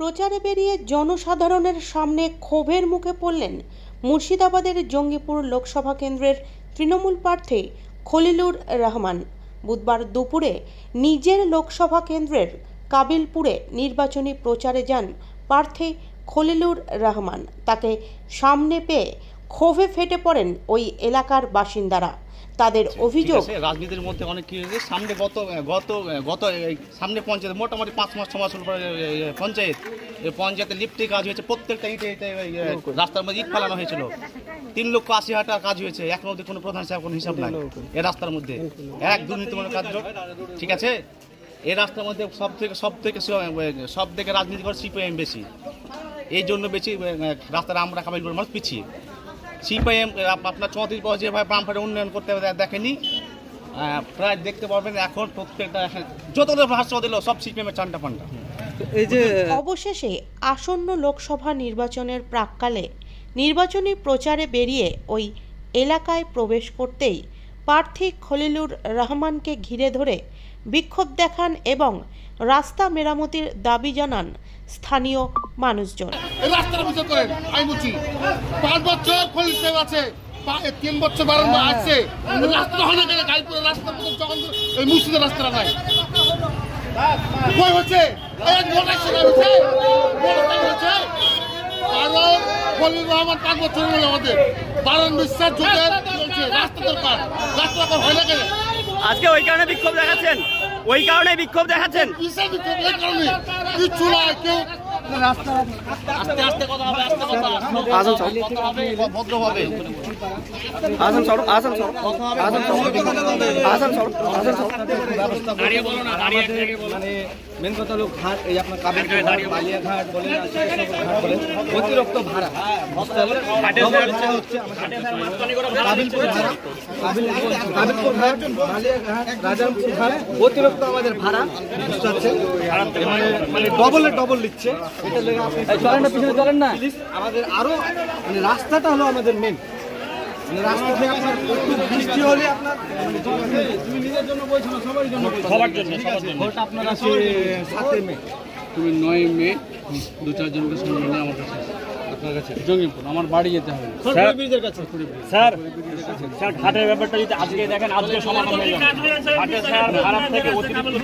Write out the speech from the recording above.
প্রচারে বেরিয়ে জনসাধারণের সামনে ক্ষোভের মুখে পড়লেন মুর্শিদাবাদের জঙ্গিপুর লোকসভা কেন্দ্রের তৃণমূল প্রার্থী খলিলুর রহমান। বুধবার দুপুরে নিজের লোকসভা কেন্দ্রের কাবিলপুরে নির্বাচনী প্রচারে যান প্রার্থী খলিলুর রহমান। তাকে সামনে পেয়ে ক্ষোভে ফেটে পড়েন ওই এলাকার বাসিন্দারা। তাদের অভিযোগ, রাজনীতির মধ্যে অনেক কি হয়েছে, সামনে গত সামনে পঞ্চায়েত মোটামুটি 5 মাস 6 মাস পঞ্চায়েতে লিফটে কাজ হয়েছে, প্রত্যেকটা ইটে রাস্তার মধ্যে ইট ফালানো হয়েছিল। 3,80,000 টাকা কাজ হয়েছে, এখন অবধি কোনো প্রধান সাহেব কোনো হিসাব নাই। এই রাস্তার মধ্যে এক দুর্নীতিমূলক কাজ, ঠিক আছে। এই রাস্তার মধ্যে সব থেকে রাজনীতি করে সিপিএম বেশি, এই জন্য বেশি রাস্তাটা আমরা কাবিলপুর মানুষ পিছিয়ে। সিপিএম আপনার 34 বছর যেভাবে বামফ্রন্ট উন্নয়ন করতে দেখেনি, প্রায় দেখতে পারবেন এখন প্রত্যেকটা যতটা ভাষা দিল সব সিপিএমের চান্টা পান্টা। অবশেষে আসন্ন লোকসভা নির্বাচনের প্রাক্কালে নির্বাচনী প্রচারে বেরিয়ে ওই এলাকায় প্রবেশ করতেই প্রার্থী খলিলুর রহমানকে ঘিরে ধরে বিক্ষোভ দেখান এবং রাস্তা মেরামতির দাবি জানান স্থানীয় মানুষজন। রাস্তার বিচার করেন, আমি বলছি 5 বছর খলিল সাহেব আছে, 3 বছর বারণ আছে, রাস্তা হয় না কেন? গাইপুরের রাস্তা যখন এই মুর্শিদের রাস্তাটা নাই কই হচ্ছে, কারণ খলিল রহমান 5 বছর হলো আমাদের বারণ বিশ্বাস যুগের চলছে। রাস্তা দরকার, রাস্তা হয় না কেন? আজকে ওই কারণে বিক্ষোভ দেখাচ্ছেন, ওই কারণে বিক্ষোভ দেখাচ্ছেন। কিসের বিক্ষোভ? এই কারণে কিছু না, কেউ আস্তে আস্তে কথা হবে, আস্তে কথা হবে, ভদ্রভাবে মেন কথা হলো ঘাট, এই আপনার কাবিলপুর ঘাট, বালিয়াঘাট বলেন, অতিরিক্ত ভাড়া কাবিলপুর ঘাট, বালিয়াঘাট, রাজামপুর ঘাট, অতিরিক্ত আমাদের ভাড়া মানে ডবল নিচ্ছে। চলেন না, পিছনে চলেন না। আমাদের আরো মানে রাস্তাটা হলো আমাদের মেন রাস্তা থেকে আপনার বৃষ্টি হলে আপনার তুমি নিজের জন্য বলছো না, সবার জন্য, ভোট আপনার আছে 7 মে, তুমি 9 মে 2-4 জনকে সঙ্গে নিয়ে আমার কাছে, আপনার কাছে জঙ্গিপুর আমার বাড়ি যেতে হবে ব্রিজের কাছে। স্যার ঘাটের ব্যাপারটা যদি আজকে দেখেন, আজকে সমাধান হয়ে যাবে। ঘাটের স্যার খারাপ থেকে অতিরিক্ত